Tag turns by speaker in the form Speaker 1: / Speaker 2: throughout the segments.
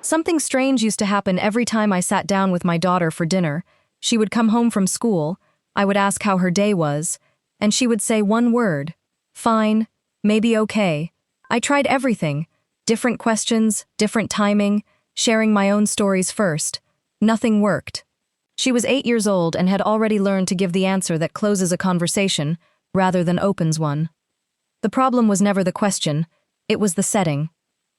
Speaker 1: Something strange used to happen every time I sat down with my daughter for dinner. She would come home from school, I would ask how her day was, and she would say one word: fine, maybe okay. I tried everything, different questions, different timing, sharing my own stories first. Nothing worked. She was 8 years old and had already learned to give the answer that closes a conversation rather than opens one. The problem was never the question, it was the setting.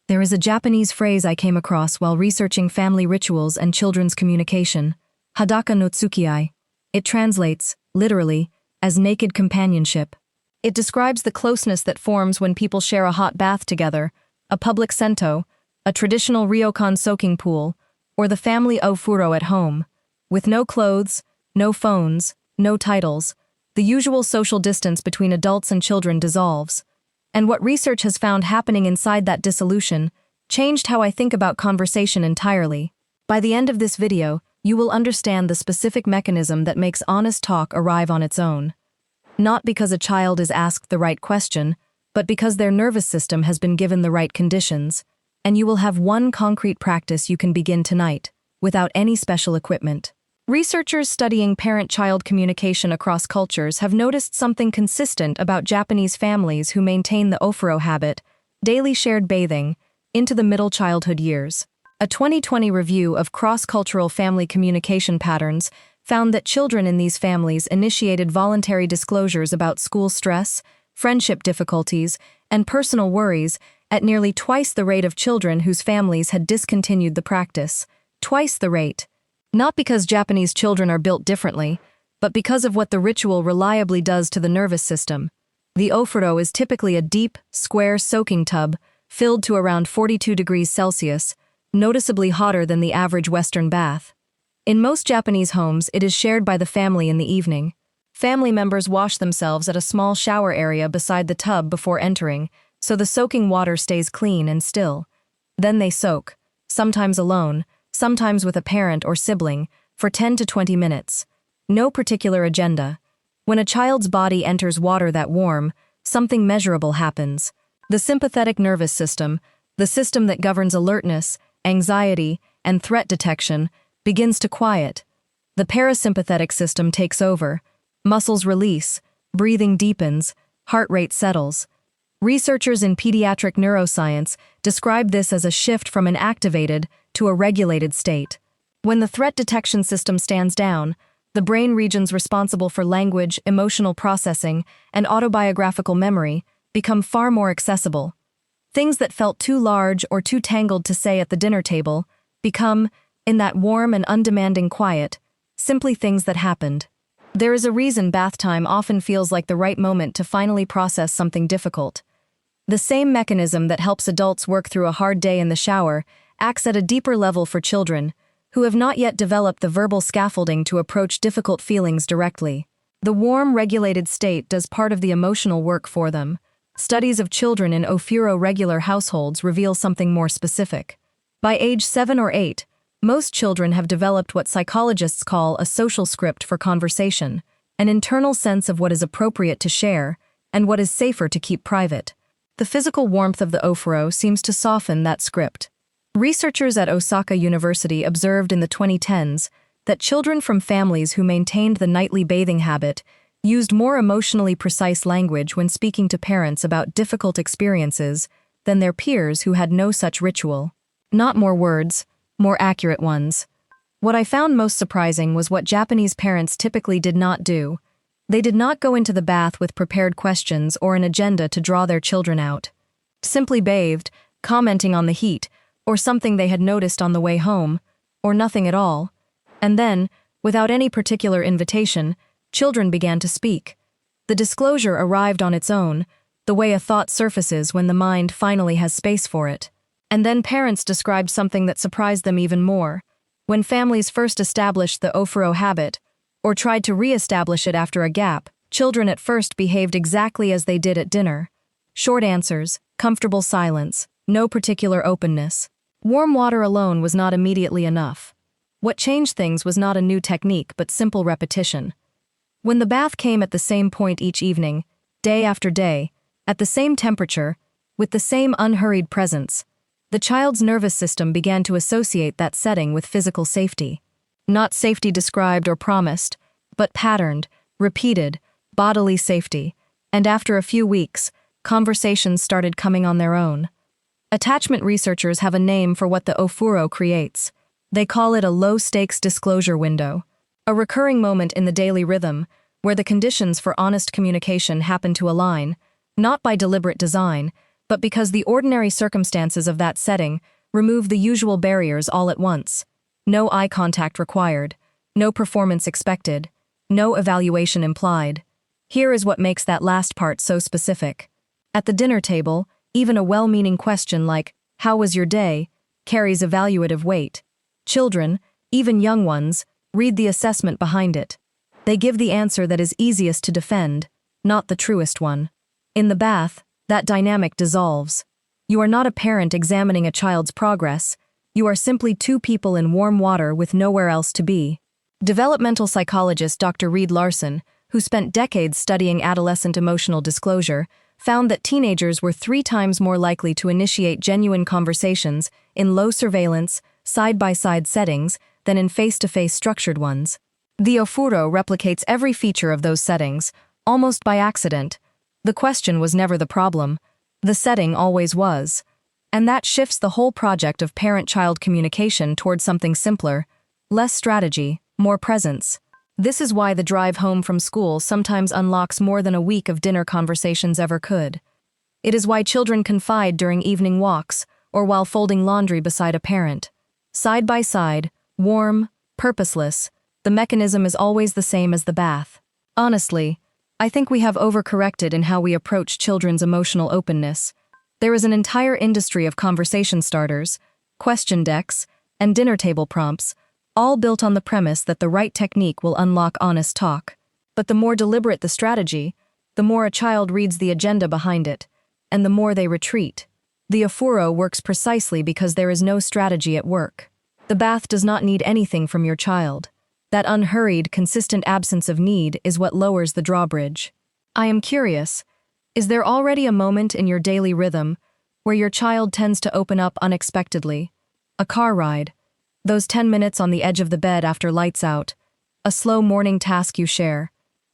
Speaker 1: There is a Japanese phrase I came across while researching family rituals and children's communication, Hadaka no Tsukiai. It translates, literally, as naked companionship. It describes the closeness that forms when people share a hot bath together, a public sento, a traditional ryokan soaking pool, or the family Ofuro at home. With no clothes, no phones, no titles, the usual social distance between adults and children dissolves. And what research has found happening inside that dissolution changed how I think about conversation entirely. By the end of this video, you will understand the specific mechanism that makes honest talk arrive on its own. Not because a child is asked the right question, but because their nervous system has been given the right conditions, and you will have one concrete practice you can begin tonight, without any special equipment. Researchers studying parent-child communication across cultures have noticed something consistent about Japanese families who maintain the Ofuro habit, daily shared bathing, into the middle childhood years. A 2020 review of cross-cultural family communication patterns found that children in these families initiated voluntary disclosures about school stress, friendship difficulties, and personal worries at nearly twice the rate of children whose families had discontinued the practice. Twice the rate. Not because Japanese children are built differently, but because of what the ritual reliably does to the nervous system. The Ofuro is typically a deep, square soaking tub, filled to around 42 degrees Celsius, noticeably hotter than the average Western bath. In most Japanese homes, it is shared by the family in the evening. Family members wash themselves at a small shower area beside the tub before entering, so the soaking water stays clean and still. Then they soak, sometimes alone, sometimes with a parent or sibling, for 10 to 20 minutes. No particular agenda. When a child's body enters water that warm, something measurable happens. The sympathetic nervous system, the system that governs alertness, anxiety, and threat detection, begins to quiet. The parasympathetic system takes over. Muscles release, breathing deepens, heart rate settles. Researchers in pediatric neuroscience describe this as a shift from an activated to a regulated state. When the threat detection system stands down, the brain regions responsible for language, emotional processing, and autobiographical memory become far more accessible. Things that felt too large or too tangled to say at the dinner table become, in that warm and undemanding quiet, simply things that happened. There is a reason bath time often feels like the right moment to finally process something difficult. The same mechanism that helps adults work through a hard day in the shower acts at a deeper level for children, who have not yet developed the verbal scaffolding to approach difficult feelings directly. The warm, regulated state does part of the emotional work for them. Studies of children in Ofuro regular households reveal something more specific. By age 7 or 8, most children have developed what psychologists call a social script for conversation, an internal sense of what is appropriate to share and what is safer to keep private. The physical warmth of the Ofuro seems to soften that script. Researchers at Osaka University observed in the 2010s that children from families who maintained the nightly bathing habit used more emotionally precise language when speaking to parents about difficult experiences than their peers who had no such ritual. Not more words, more accurate ones. What I found most surprising was what Japanese parents typically did not do. They did not go into the bath with prepared questions or an agenda to draw their children out. Simply bathed, commenting on the heat, or something they had noticed on the way home, or nothing at all. And then, without any particular invitation, children began to speak. The disclosure arrived on its own, the way a thought surfaces when the mind finally has space for it. And then parents described something that surprised them even more. When families first established the Ofuro habit, or tried to re-establish it after a gap, children at first behaved exactly as they did at dinner. Short answers, comfortable silence, no particular openness. Warm water alone was not immediately enough. What changed things was not a new technique but simple repetition. When the bath came at the same point each evening, day after day, at the same temperature, with the same unhurried presence, The child's nervous system began to associate that setting with physical safety. Not safety described or promised, but patterned, repeated, bodily safety. And after a few weeks, conversations started coming on their own. Attachment researchers have a name for what the Ofuro creates. They call it a low-stakes disclosure window, a recurring moment in the daily rhythm where the conditions for honest communication happen to align, not by deliberate design, but because the ordinary circumstances of that setting remove the usual barriers all at once. No eye contact required, no performance expected, no evaluation implied. Here is what makes that last part so specific. At the dinner table, even a well-meaning question like, "How was your day?" carries evaluative weight. Children, even young ones, read the assessment behind it. They give the answer that is easiest to defend, not the truest one. In the bath, that dynamic dissolves. You are not a parent examining a child's progress. You are simply two people in warm water with nowhere else to be. Developmental psychologist Dr. Reed Larson, who spent decades studying adolescent emotional disclosure, found that teenagers were 3 times more likely to initiate genuine conversations in low-surveillance, side-by-side settings than in face-to-face structured ones. The Ofuro replicates every feature of those settings, almost by accident. The question was never the problem. The setting always was. And that shifts the whole project of parent-child communication toward something simpler, less strategy, more presence. This is why the drive home from school sometimes unlocks more than a week of dinner conversations ever could. It is why children confide during evening walks or while folding laundry beside a parent. Side by side, warm, purposeless, the mechanism is always the same as the bath. Honestly, I think we have overcorrected in how we approach children's emotional openness. There is an entire industry of conversation starters, question decks, and dinner table prompts, all built on the premise that the right technique will unlock honest talk. But the more deliberate the strategy, the more a child reads the agenda behind it, and the more they retreat. The Ofuro works precisely because there is no strategy at work. The bath does not need anything from your child. That unhurried, consistent absence of need is what lowers the drawbridge. I am curious, is there already a moment in your daily rhythm where your child tends to open up unexpectedly? A car ride, those 10 minutes on the edge of the bed after lights out, a slow morning task you share.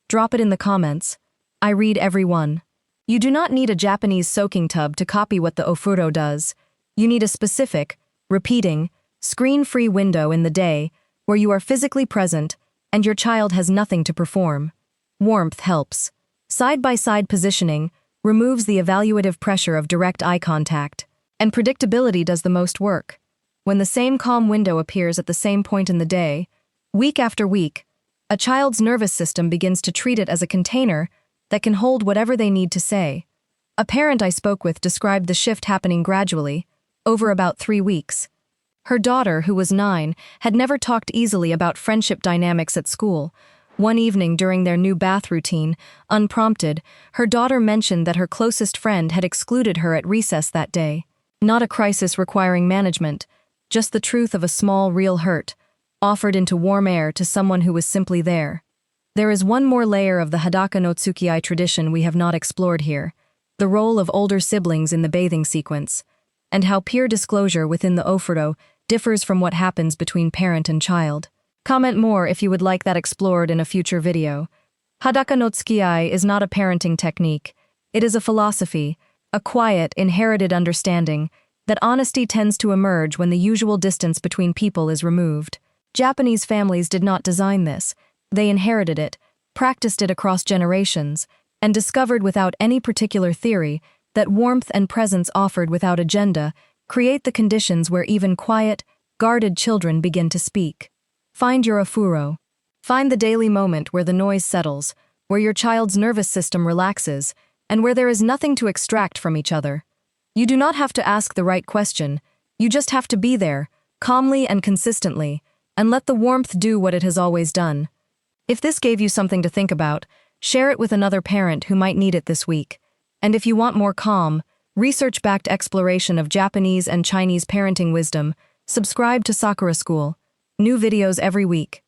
Speaker 1: Drop it in the comments. I read every one. You do not need a Japanese soaking tub to copy what the Ofuro does. You need a specific, repeating, screen-free window in the day where you are physically present and your child has nothing to perform. Warmth helps. Side-by-side positioning removes the evaluative pressure of direct eye contact, and predictability does the most work. When the same calm window appears at the same point in the day, week after week, a child's nervous system begins to treat it as a container that can hold whatever they need to say. A parent I spoke with described the shift happening gradually, over about 3 weeks. Her daughter, who was 9, had never talked easily about friendship dynamics at school. One evening during their new bath routine, unprompted, her daughter mentioned that her closest friend had excluded her at recess that day. Not a crisis requiring management, just the truth of a small, real hurt, offered into warm air to someone who was simply there. There is one more layer of the Hadaka no Tsukiai tradition we have not explored here, the role of older siblings in the bathing sequence, and how peer disclosure within the Ofuro differs from what happens between parent and child. Comment more if you would like that explored in a future video. Hadaka no Tsukiai is not a parenting technique. It is a philosophy, a quiet, inherited understanding that honesty tends to emerge when the usual distance between people is removed. Japanese families did not design this. They inherited it, practiced it across generations, and discovered without any particular theory that warmth and presence offered without agenda create the conditions where even quiet, guarded children begin to speak. Find your Ofuro. Find the daily moment where the noise settles, where your child's nervous system relaxes, and where there is nothing to extract from each other. You do not have to ask the right question, you just have to be there, calmly and consistently, and let the warmth do what it has always done. If this gave you something to think about, share it with another parent who might need it this week. And if you want more calm, research-backed exploration of Japanese and Chinese parenting wisdom, subscribe to Sakura School. New videos every week.